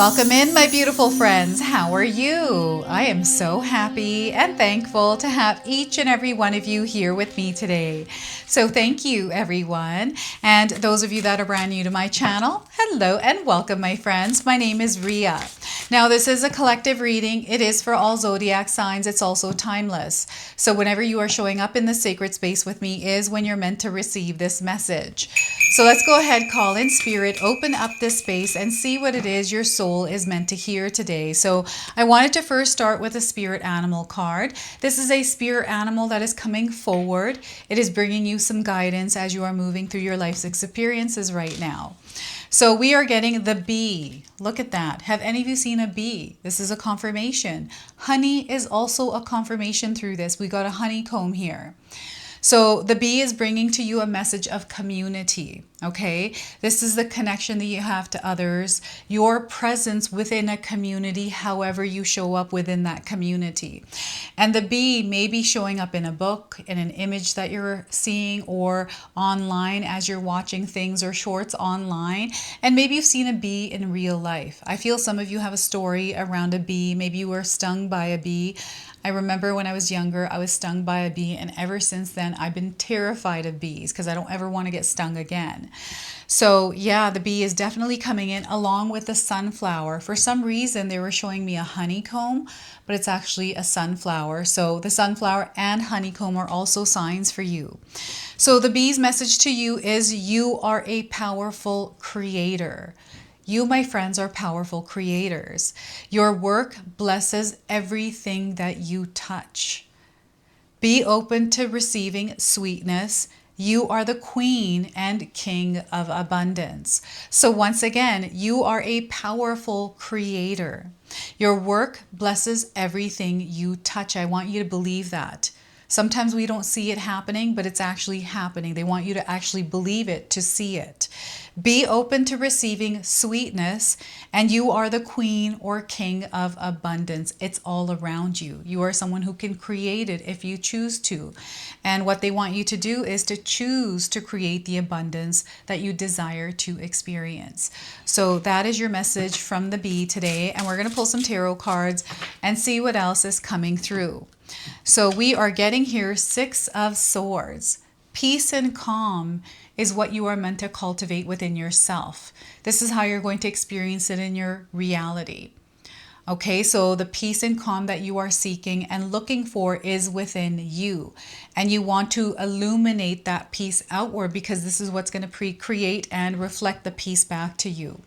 Welcome in, my beautiful friends. How are you? I am so happy and thankful to have each and every one of you here with me today. So thank you, everyone. And those of you that are brand new to my channel, hello and welcome, my friends. My name is Ria. Now, this is a collective reading. It is for all zodiac signs. It's also timeless. So whenever you are showing up in the sacred space with me is when you're meant to receive this message. So let's go ahead, call in spirit, open up this space and see what it is your soul is meant to hear today. So I wanted to first start with a spirit animal card. This is a spirit animal that is coming forward. It is bringing you some guidance as you are moving through your life's experiences right now. So we are getting the bee. Look at that. Have any of you seen a bee? This is a confirmation. Honey is also a confirmation through this. We got a honeycomb here. So the bee is bringing to you a message of community, okay? This is the connection that you have to others, your presence within a community, however you show up within that community. And the bee may be showing up in a book, in an image that you're seeing, or online as you're watching things or shorts online. And maybe you've seen a bee in real life. I feel some of you have a story around a bee. Maybe you were stung by a bee. I remember when I was younger, I was stung by a bee, and ever since then, I've been terrified of bees because I don't ever want to get stung again. So yeah, the bee is definitely coming in along with the sunflower. For some reason, they were showing me a honeycomb, but it's actually a sunflower. So the sunflower and honeycomb are also signs for you. So the bee's message to you is you are a powerful creator. You, my friends, are powerful creators. Your work blesses everything that you touch. Be open to receiving sweetness. You are the queen and king of abundance. So once again, you are a powerful creator. Your work blesses everything you touch. I want you to believe that. Sometimes we don't see it happening, but it's actually happening. They want you to actually believe it, to see it. Be open to receiving sweetness, and you are the queen or king of abundance. It's all around you. You are someone who can create it if you choose to. And what they want you to do is to choose to create the abundance that you desire to experience. So that is your message from the bee today. And we're going to pull some tarot cards and see what else is coming through. So we are getting here 6 of Swords. Peace and calm is what you are meant to cultivate within yourself. This is how you're going to experience it in your reality. Okay, so the peace and calm that you are seeking and looking for is within you. And you want to illuminate that peace outward because this is what's going to create and reflect the peace back to you.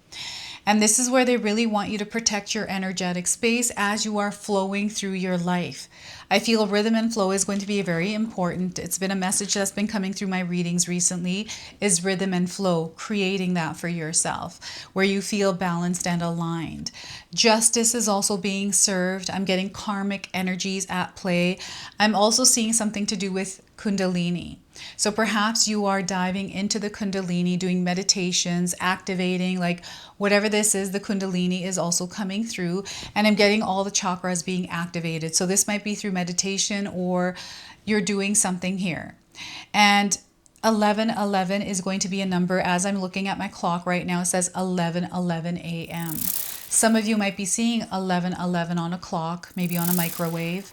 And this is where they really want you to protect your energetic space as you are flowing through your life. I feel rhythm and flow is going to be very important. It's been a message that's been coming through my readings recently, is rhythm and flow, creating that for yourself, where you feel balanced and aligned. Justice is also being served. I'm getting karmic energies at play. I'm also seeing something to do with Kundalini. So perhaps you are diving into the Kundalini, doing meditations, activating, like whatever this is, the Kundalini is also coming through, and I'm getting all the chakras being activated. So this might be through meditation or you're doing something here. And 1111 is going to be a number, as I'm looking at my clock right now, it says 11:11 a.m. Some of you might be seeing 11:11 on a clock, maybe on a microwave,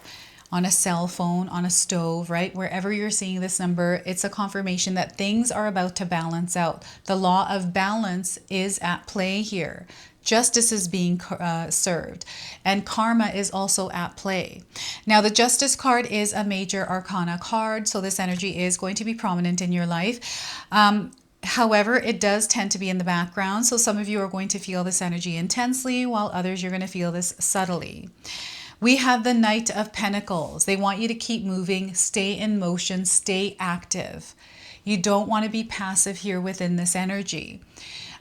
on a cell phone, on a stove, right? Wherever you're seeing this number, it's a confirmation that things are about to balance out. The law of balance is at play here. Justice is being served, and karma is also at play. Now, the Justice card is a major arcana card, so this energy is going to be prominent in your life. However, it does tend to be in the background, so some of you are going to feel this energy intensely, while others you're going to feel this subtly. We have the Knight of Pentacles. They want you to keep moving, stay in motion, stay active. You don't want to be passive here within this energy.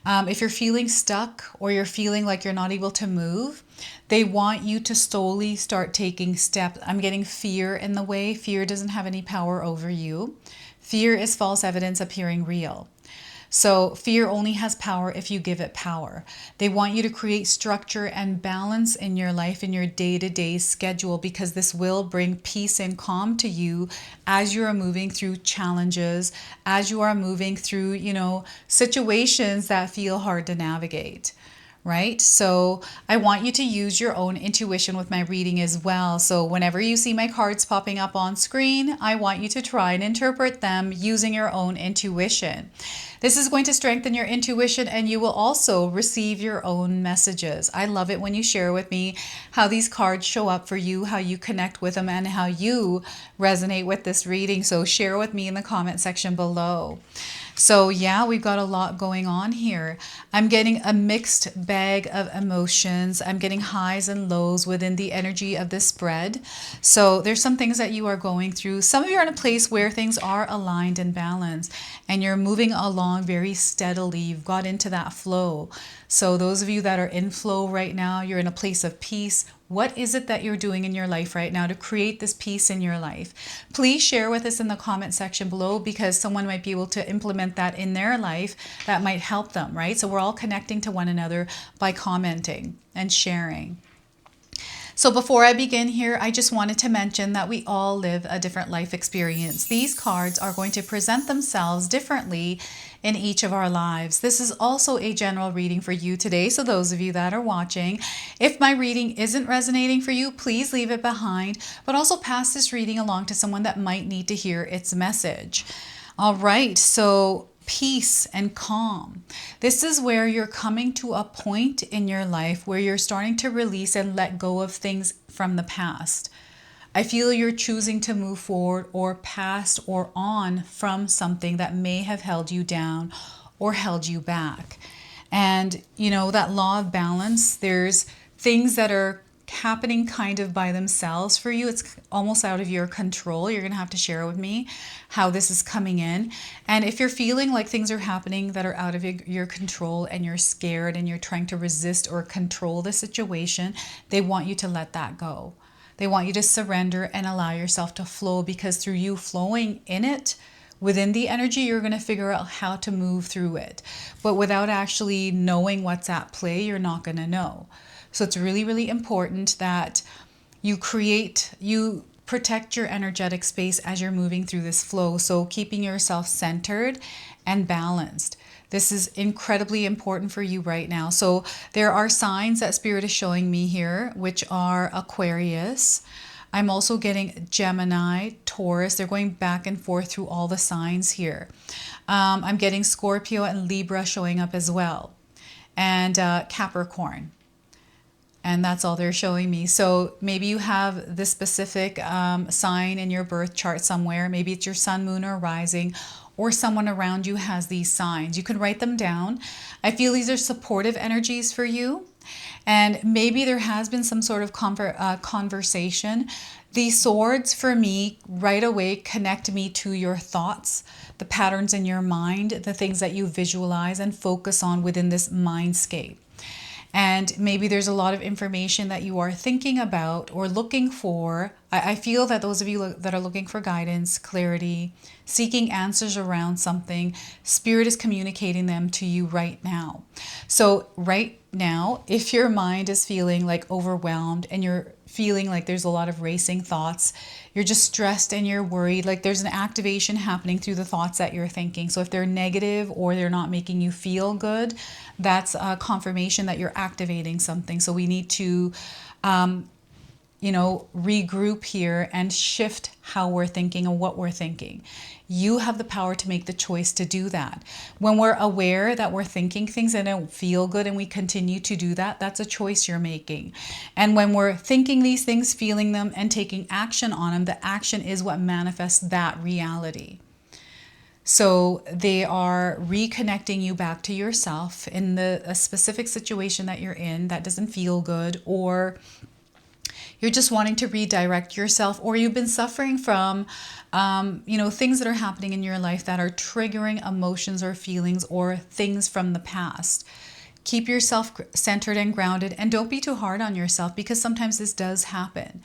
If you're feeling stuck or you're feeling like you're not able to move, they want you to slowly start taking steps. I'm getting fear in the way. Fear doesn't have any power over you. Fear is false evidence appearing real. So fear only has power if you give it power. They want you to create structure and balance in your life, in your day-to-day schedule, because this will bring peace and calm to you as you are moving through challenges, as you are moving through, situations that feel hard to navigate. right? So I want you to use your own intuition with my reading as well. So whenever you see my cards popping up on screen, I want you to try and interpret them using your own intuition. This is going to strengthen your intuition, and you will also receive your own messages. I love it when you share with me how these cards show up for you, how you connect with them, and how you resonate with this reading. So share with me in the comment section below. So yeah, we've got a lot going on here. I'm getting a mixed bag of emotions. I'm getting highs and lows within the energy of this spread. So there's some things that you are going through. Some of you are in a place where things are aligned and balanced, and you're moving along very steadily. You've got into that flow. So those of you that are in flow right now, you're in a place of peace. What is it that you're doing in your life right now to create this peace in your life? Please share with us in the comment section below, because someone might be able to implement that in their life that might help them, right? So we're all connecting to one another by commenting and sharing. So before I begin here, I just wanted to mention that we all live a different life experience. These cards are going to present themselves differently in each of our lives. This is also a general reading for you today. So those of you that are watching, if my reading isn't resonating for you, please leave it behind, but also pass this reading along to someone that might need to hear its message. All right, so peace and calm. This is where you're coming to a point in your life where you're starting to release and let go of things from the past. I feel you're choosing to move forward or past or on from something that may have held you down or held you back. And you know, that law of balance, there's things that are happening kind of by themselves for you. It's almost out of your control. You're going to have to share with me how this is coming in. And if you're feeling like things are happening that are out of your control and you're scared and you're trying to resist or control the situation, they want you to let that go. They want you to surrender and allow yourself to flow, because through you flowing in it, within the energy, you're going to figure out how to move through it. But without actually knowing what's at play, you're not going to know. So it's really, really important that you protect your energetic space as you're moving through this flow. So keeping yourself centered and balanced. This is incredibly important for you right now. So there are signs that Spirit is showing me here, which are Aquarius. I'm also getting Gemini, Taurus. They're going back and forth through all the signs here. I'm getting Scorpio and Libra showing up as well. And Capricorn. And that's all they're showing me. So maybe you have this specific sign in your birth chart somewhere. Maybe it's your sun, moon, or rising, or someone around you has these signs. You can write them down. I feel these are supportive energies for you. And maybe there has been some sort of conversation. These swords for me right away connect me to your thoughts, the patterns in your mind, the things that you visualize and focus on within this mindscape. And maybe there's a lot of information that you are thinking about or looking for. I feel that those of you that are looking for guidance, clarity, seeking answers around something, Spirit is communicating them to you right now. So right now, if your mind is feeling like overwhelmed and you're feeling like there's a lot of racing thoughts, you're just stressed and you're worried, like there's an activation happening through the thoughts that you're thinking. So if they're negative or they're not making you feel good, that's a confirmation that you're activating something. So we need to regroup here and shift how we're thinking and what we're thinking. You have the power to make the choice to do that. When we're aware that we're thinking things that don't feel good and we continue to do that, that's a choice you're making. And when we're thinking these things, feeling them, and taking action on them, the action is what manifests that reality. So they are reconnecting you back to yourself in a specific situation that you're in that doesn't feel good, or you're just wanting to redirect yourself, or you've been suffering from, things that are happening in your life that are triggering emotions or feelings or things from the past. Keep yourself centered and grounded, and don't be too hard on yourself, because sometimes this does happen.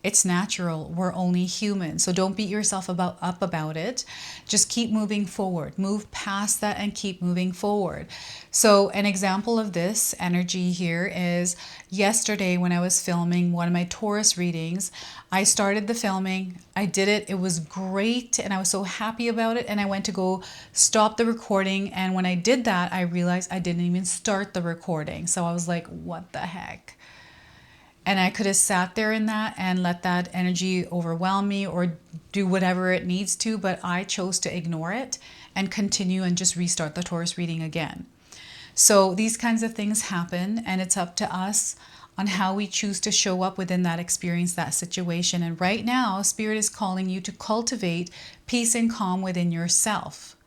It's natural. We're only human. So don't beat yourself up about it. Just keep moving forward. Move past that and keep moving forward. So an example of this energy here is yesterday when I was filming one of my Taurus readings. I started the filming. I did it. It was great. And I was so happy about it. And I went to go stop the recording. And when I did that, I realized I didn't even start the recording. So I was like, what the heck? And I could have sat there in that and let that energy overwhelm me or do whatever it needs to, but I chose to ignore it and continue and just restart the Taurus reading again. So these kinds of things happen, and it's up to us on how we choose to show up within that experience, that situation. And right now, Spirit is calling you to cultivate peace and calm within yourself.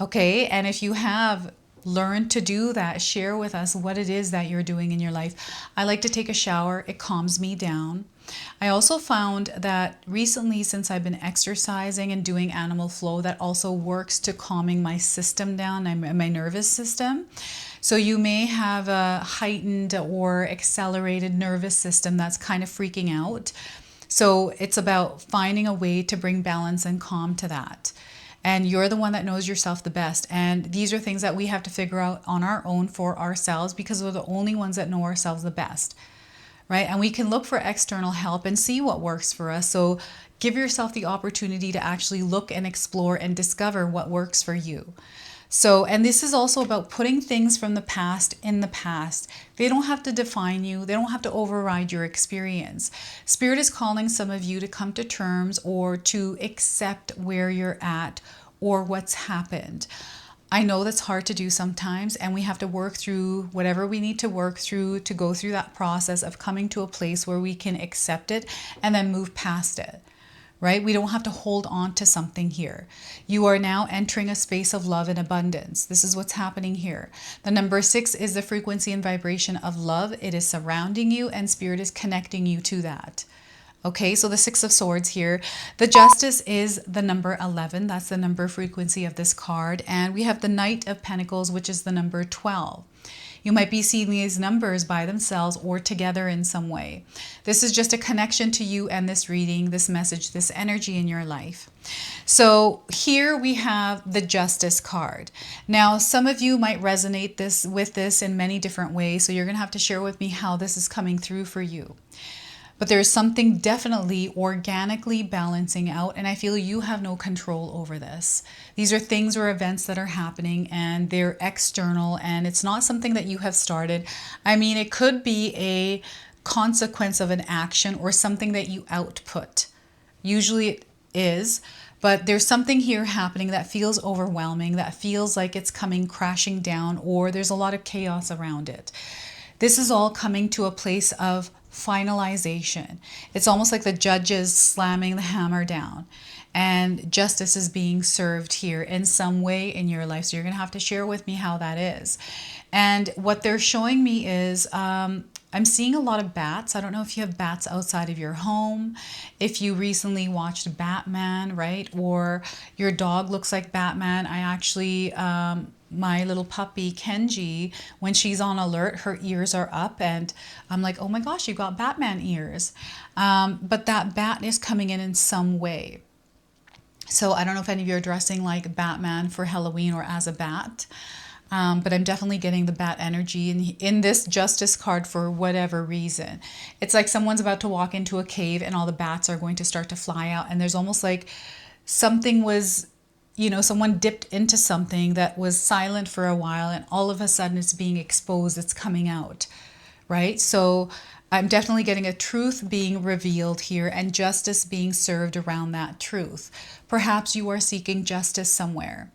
Okay, and if you have learned to do that, share with us what it is that you're doing in your life. I like to take a shower. It calms me down. I also found that recently, since I've been exercising and doing animal flow, that also works to calming my system down, my nervous system. So you may have a heightened or accelerated nervous system that's kind of freaking out. So it's about finding a way to bring balance and calm to that. And you're the one that knows yourself the best. And these are things that we have to figure out on our own for ourselves, because we're the only ones that know ourselves the best, right? And we can look for external help and see what works for us. So give yourself the opportunity to actually look and explore and discover what works for you. So, and this is also about putting things from the past in the past. They don't have to define you. They don't have to override your experience. Spirit is calling some of you to come to terms or to accept where you're at or what's happened. I know that's hard to do sometimes, and we have to work through whatever we need to work through to go through that process of coming to a place where we can accept it and then move past it. Right? We don't have to hold on to something here. You are now entering a space of love and abundance. This is what's happening here. The number 6 is the frequency and vibration of love. It is surrounding you, and Spirit is connecting you to that. Okay, so the 6 of Swords here. The Justice is the number 11. That's the number frequency of this card. And we have the Knight of Pentacles, which is the number 12. You might be seeing these numbers by themselves or together in some way. This is just a connection to you and this reading, this message, this energy in your life. So here we have the Justice card. Now, some of you might resonate with this in many different ways. So you're going to have to share with me how this is coming through for you. But there's something definitely organically balancing out, and I feel you have no control over this. These are things or events that are happening, and they're external, and it's not something that you have started. I mean, it could be a consequence of an action or something that you output. Usually it is, but there's something here happening that feels overwhelming, that feels like it's coming crashing down, or there's a lot of chaos around it. This is all coming to a place of finalization. It's almost like the judge is slamming the hammer down, and justice is being served here in some way in your life. So you're going to have to share with me how that is. And what they're showing me is I'm seeing a lot of bats. I don't know if you have bats outside of your home, if you recently watched Batman, right? Or your dog looks like Batman. I actually my little puppy Kenji, when she's on alert, her ears are up, and I'm like, oh my gosh, you got Batman ears. But that bat is coming in some way. So I don't know if any of you are dressing like Batman for Halloween or as a bat, but I'm definitely getting the bat energy in this Justice card for whatever reason. It's like someone's about to walk into a cave and all the bats are going to start to fly out, and there's almost like something was, someone dipped into something that was silent for a while, and all of a sudden it's being exposed, it's coming out, right? So I'm definitely getting a truth being revealed here and justice being served around that truth. Perhaps you are seeking justice somewhere,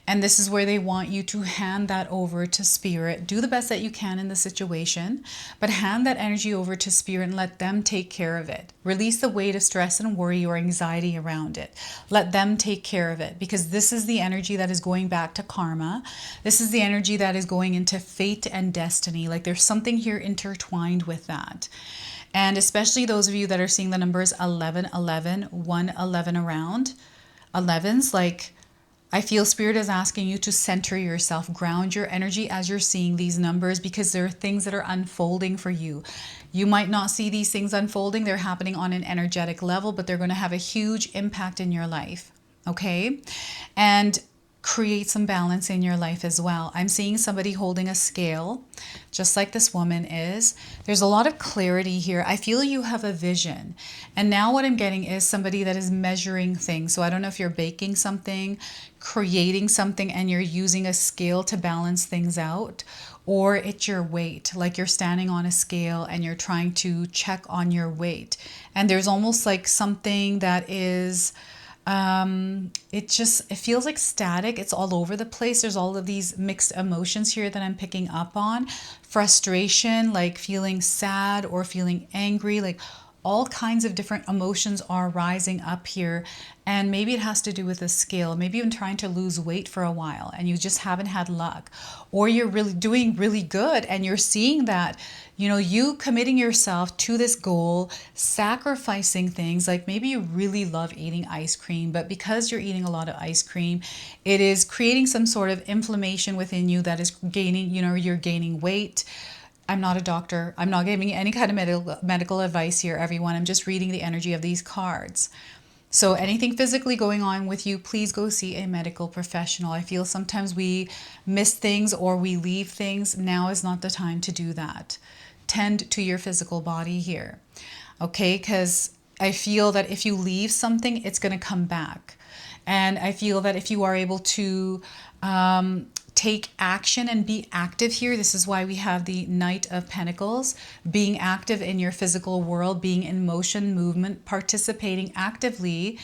and this is where they want you to hand that over to Spirit. Do the best that you can in the situation, but hand that energy over to Spirit and let them take care of it. Release the weight of stress and worry or anxiety around it. Let them take care of it, because this is the energy that is going back to karma. This is the energy that is going into fate and destiny. Like there's something here intertwined with that. And especially those of you that are seeing the numbers 11, 11, 1, 11 around. 11's like I feel Spirit is asking you to center yourself, ground your energy as you're seeing these numbers, because there are things that are unfolding for you. You might not see these things unfolding. They're happening on an energetic level, but they're going to have a huge impact in your life. Okay? And create some balance in your life as well. I'm seeing somebody holding a scale, just like this woman is. There's a lot of clarity here. I feel you have a vision. And now what I'm getting is somebody that is measuring things. So I don't know if you're baking something, creating something, and you're using a scale to balance things out, or it's your weight, like you're standing on a scale and you're trying to check on your weight. And there's almost like something that is it feels like static. It's all over the place. There's all of these mixed emotions here that I'm picking up on. Frustration, like feeling sad or feeling angry, like all kinds of different emotions are rising up here. And maybe it has to do with the scale. Maybe you've been trying to lose weight for a while and you just haven't had luck. Or you're really doing really good and you're seeing that, you committing yourself to this goal, sacrificing things. Like maybe you really love eating ice cream, but because you're eating a lot of ice cream, it is creating some sort of inflammation within you that is gaining, you're gaining weight. I'm not a doctor. I'm not giving you any kind of medical advice here, everyone. I'm just reading the energy of these cards. So anything physically going on with you, please go see a medical professional. I feel sometimes we miss things or we leave things. Now is not the time to do that. Tend to your physical body here. Okay, because I feel that if you leave something, it's going to come back. And I feel that if you are able to take action and be active here. This is why we have the Knight of Pentacles, being active in your physical world, being in motion, movement, participating actively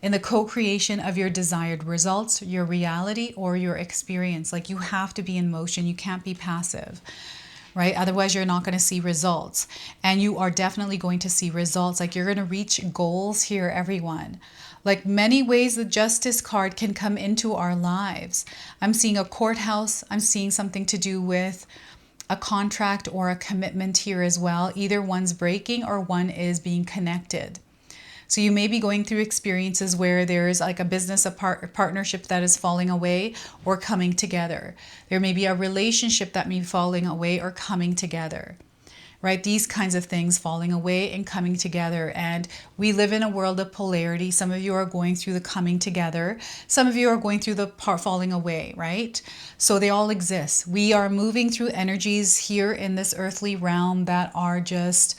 in the co-creation of your desired results, your reality, or your experience. Like you have to be in motion. You can't be passive, right? Otherwise, you're not going to see results. And you are definitely going to see results. Like you're going to reach goals here, everyone. Like many ways the Justice card can come into our lives. I'm seeing a courthouse. I'm seeing something to do with a contract or a commitment here as well. Either one's breaking or one is being connected. So you may be going through experiences where there's like a business, a partnership that is falling away or coming together. There may be a relationship that may be falling away or coming together. Right? These kinds of things falling away and coming together. And we live in a world of polarity. Some of you are going through the coming together. Some of you are going through the falling away, right? So they all exist. We are moving through energies here in this earthly realm that are just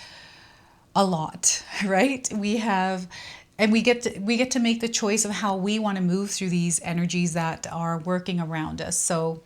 a lot, right? We get to make the choice of how we want to move through these energies that are working around us. So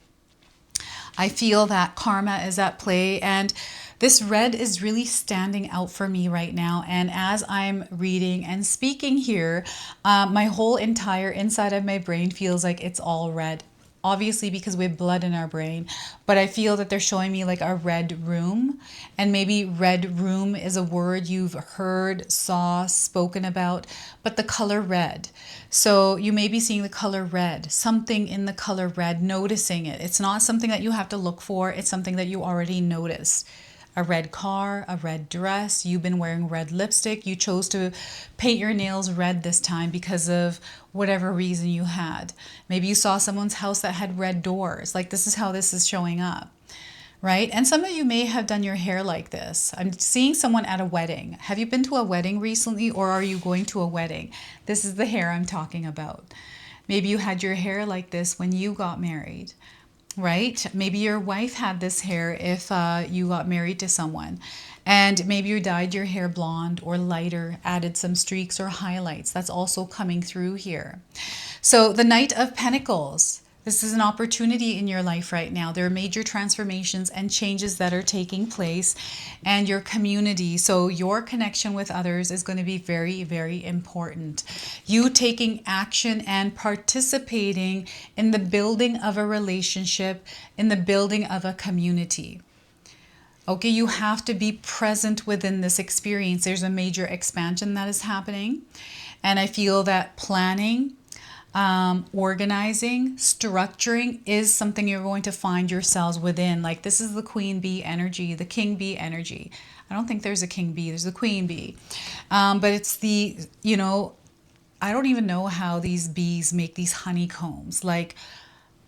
I feel that karma is at play, and this red is really standing out for me right now. And as I'm reading and speaking here, my whole entire inside of my brain feels like it's all red. Obviously, because we have blood in our brain, but I feel that they're showing me like a red room. And maybe red room is a word you've heard, saw, spoken about, but the color red. So you may be seeing the color red, something in the color red, noticing it. It's not something that you have to look for. It's something that you already noticed. A red car, a red dress, you've been wearing red lipstick, you chose to paint your nails red this time because of whatever reason you had. Maybe you saw someone's house that had red doors. Like this is how this is showing up, right? And some of you may have done your hair like this. I'm seeing someone at a wedding. Have you been to a wedding recently, or are you going to a wedding? This is the hair I'm talking about. Maybe you had your hair like this when you got married. Right? Maybe your wife had this hair if you got married to someone. And maybe you dyed your hair blonde or lighter, added some streaks or highlights. That's also coming through here. So the Knight of Pentacles. This is an opportunity in your life right now. There are major transformations and changes that are taking place, and your community. So your connection with others is going to be very, very important. You taking action and participating in the building of a relationship, in the building of a community. Okay, you have to be present within this experience. There's a major expansion that is happening. And I feel that planning, organizing, structuring is something you're going to find yourselves within. Like this is the Queen Bee energy, the King Bee energy. I don't think there's a King Bee, there's a Queen Bee. But it's the, I don't even know how these bees make these honeycombs. Like,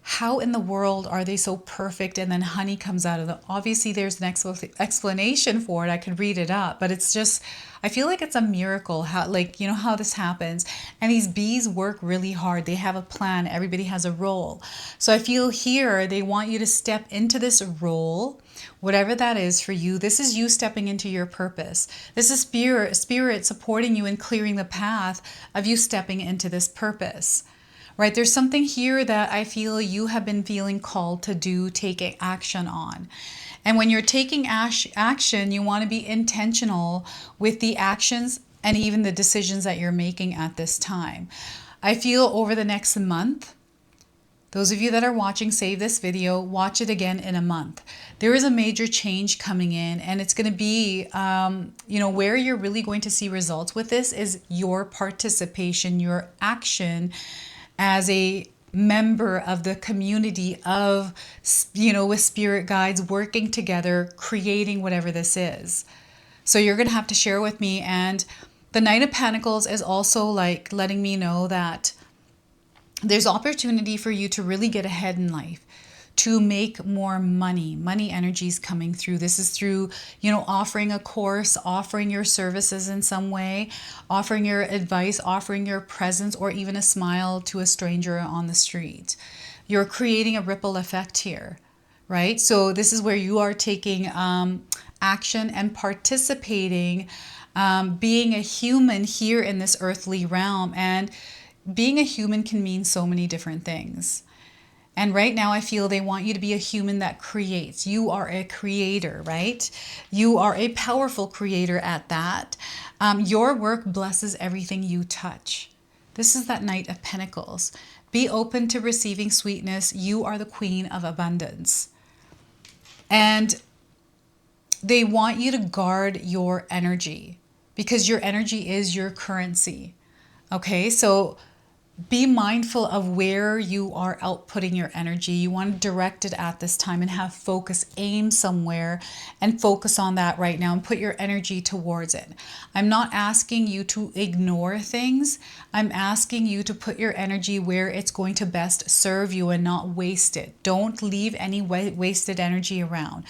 how in the world are they so perfect and then honey comes out of them? Obviously, there's an explanation for it. I could read it up, but it's just, I feel like it's a miracle how, like, you know, how this happens. And these bees work really hard. They have a plan. Everybody has a role. So I feel here they want you to step into this role, whatever that is for you. This is you stepping into your purpose. This is spirit supporting you and clearing the path of you stepping into this purpose. Right? There's something here that I feel you have been feeling called to do, take action on. And when you're taking action, you want to be intentional with the actions and even the decisions that you're making at this time. I feel over the next month, those of you that are watching, save this video, watch it again in a month. There is a major change coming in, and it's going to be, where you're really going to see results with this is your participation, your action as a member of the community of, with spirit guides working together, creating whatever this is. So you're going to have to share with me. And the Knight of Pentacles is also like letting me know that there's opportunity for you to really get ahead in life, to make more money. Money energies coming through. This is through, offering a course, offering your services in some way, offering your advice, offering your presence, or even a smile to a stranger on the street. You're creating a ripple effect here, right? So this is where you are taking action and participating, being a human here in this earthly realm. And being a human can mean so many different things. And right now I feel they want you to be a human that creates. You are a creator, right? You are a powerful creator at that. Your work blesses everything you touch. This is that Knight of Pentacles. Be open to receiving sweetness. You are the queen of abundance. And they want you to guard your energy because your energy is your currency. Okay, so be mindful of where you are outputting your energy. You want to direct it at this time and have focus, aim somewhere and focus on that right now and put your energy towards it. I'm not asking you to ignore things. I'm asking you to put your energy where it's going to best serve you and not waste it. Don't leave any wasted energy around.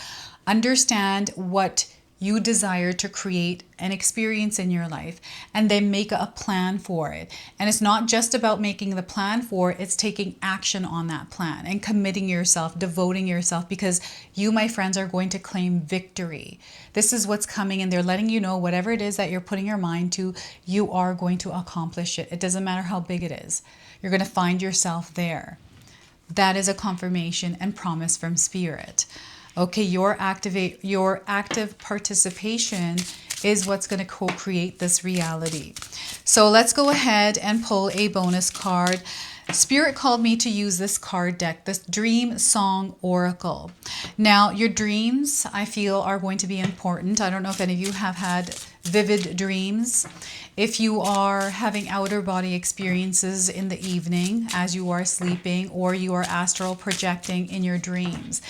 Understand what you desire to create an experience in your life, and then make a plan for it. And it's not just about making the plan for it, it's taking action on that plan and committing yourself, devoting yourself, because you, my friends, are going to claim victory. This is what's coming, and they're letting you know whatever it is that you're putting your mind to, you are going to accomplish it. It doesn't matter how big it is. You're going to find yourself there. That is a confirmation and promise from Spirit. Okay, your active participation is what's going to co-create this reality. So let's go ahead and pull a bonus card. Spirit called me to use this card deck, this Dream Song Oracle. Now, your dreams, I feel, are going to be important. I don't know if any of you have had vivid dreams. If you are having outer body experiences in the evening as you are sleeping, or you are astral projecting in your dreams.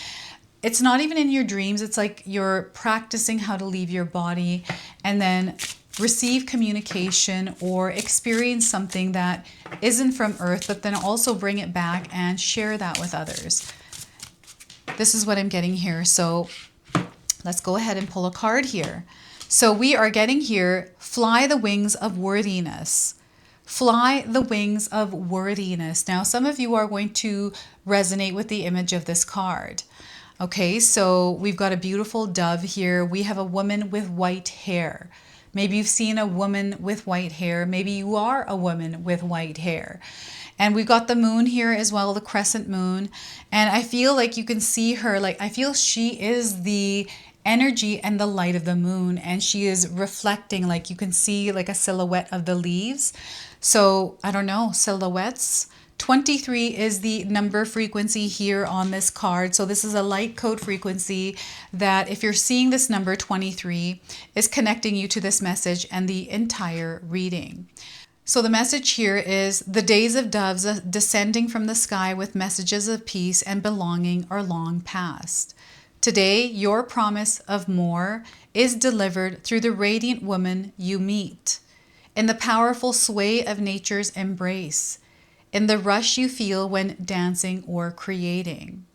It's not even in your dreams. It's like you're practicing how to leave your body and then receive communication or experience something that isn't from Earth, but then also bring it back and share that with others. This is what I'm getting here. So let's go ahead and pull a card here. So we are getting here, fly the wings of worthiness. Fly the wings of worthiness. Now, some of you are going to resonate with the image of this card. Okay, so we've got a beautiful dove here. We have a woman with white hair. Maybe you've seen a woman with white hair. Maybe you are a woman with white hair. And we've got the moon here as well, the crescent moon. And I feel like you can see her, like I feel she is the energy and the light of the moon. And she is reflecting, like you can see like a silhouette of the leaves. So I don't know, silhouettes. 23 is the number frequency here on this card. So this is a light code frequency that if you're seeing this number 23 is connecting you to this message and the entire reading. So the message here is the days of doves descending from the sky with messages of peace and belonging are long past. Today, your promise of more is delivered through the radiant woman you meet. in the powerful sway of nature's embrace, in the rush you feel when dancing or creating.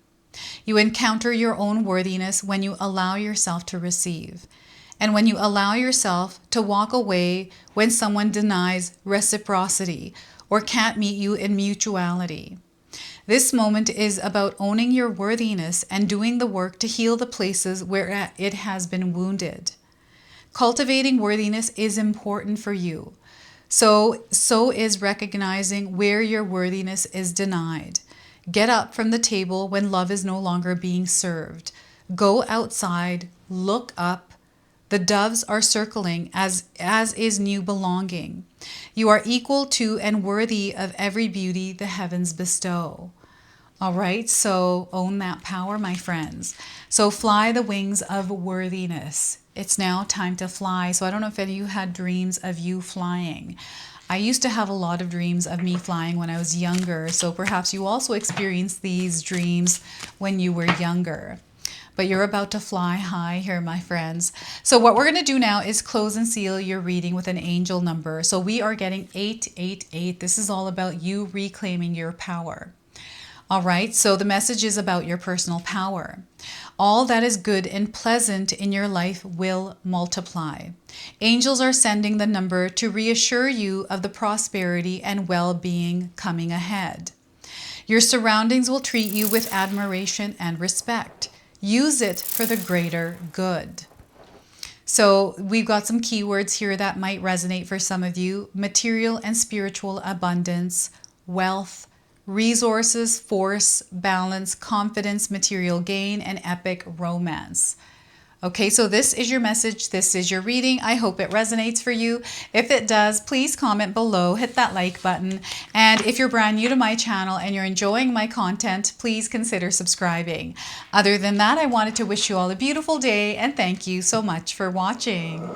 You encounter your own worthiness when you allow yourself to receive, and when you allow yourself to walk away when someone denies reciprocity or can't meet you in mutuality. This moment is about owning your worthiness and doing the work to heal the places where it has been wounded. Cultivating worthiness is important for you. So is recognizing where your worthiness is denied. Get up from the table when love is no longer being served. Go outside, look up. The doves are circling as is new belonging. You are equal to and worthy of every beauty the heavens bestow. All right, so own that power, my friends. So fly the wings of worthiness. It's now time to fly. So I don't know if any of you had dreams of you flying. I used to have a lot of dreams of me flying when I was younger. So perhaps you also experienced these dreams when you were younger. But you're about to fly high here, my friends. So what we're going to do now is close and seal your reading with an angel number. So we are getting 888. This is all about you reclaiming your power. All right, so the message is about your personal power. All that is good and pleasant in your life will multiply. Angels are sending the number to reassure you of the prosperity and well-being coming ahead. Your surroundings will treat you with admiration and respect. Use it for the greater good. So we've got some keywords here that might resonate for some of you. Material and spiritual abundance, wealth, resources, force, balance, confidence, material gain, and epic romance. Okay, so this is your message. This is your reading. I hope it resonates for you. If it does, please comment below, hit that like button. And if you're brand new to my channel and you're enjoying my content, please consider subscribing. Other than that, I wanted to wish you all a beautiful day and thank you so much for watching.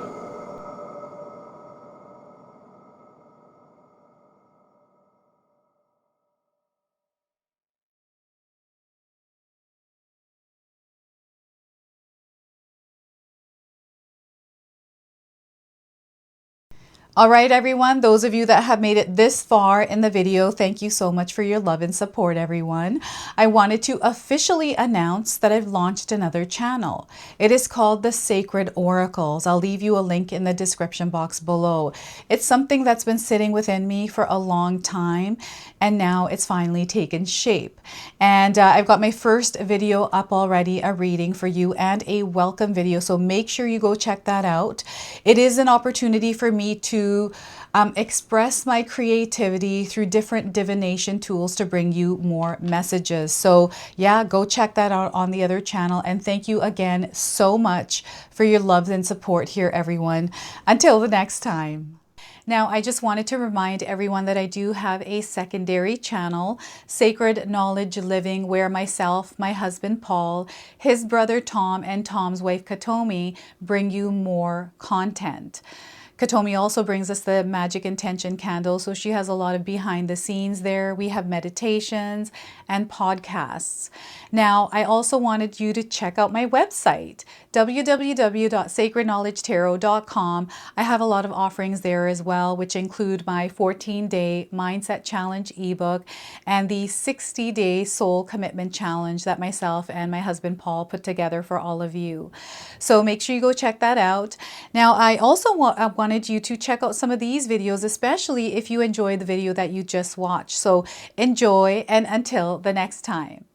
All right, everyone, those of you that have made it this far in the video, thank you so much for your love and support, everyone. I wanted to officially announce that I've launched another channel. It is called The Sacred Oracles. I'll leave you a link in the description box below. It's something that's been sitting within me for a long time, and now it's finally taken shape. And I've got my first video up already, a reading for you and a welcome video. So make sure you go check that out. It is an opportunity for me to express my creativity through different divination tools to bring you more messages. So yeah, go check that out on the other channel. And thank you again so much for your love and support here, everyone. Until the next time. Now, I just wanted to remind everyone that I do have a secondary channel, Sacred Knowledge Living, where myself, my husband Paul, his brother Tom, and Tom's wife Katomi bring you more content. Katomi also brings us the Magic Intention candle, so she has a lot of behind the scenes there. We have meditations and podcasts. Now, I also wanted you to check out my website, www.sacredknowledgetarot.com. I have a lot of offerings there as well, which include my 14-day Mindset Challenge ebook and the 60-day Soul Commitment Challenge that myself and my husband Paul put together for all of you. So make sure you go check that out. Now, I also wanted you to check out some of these videos, especially if you enjoyed the video that you just watched. So enjoy, and until the next time.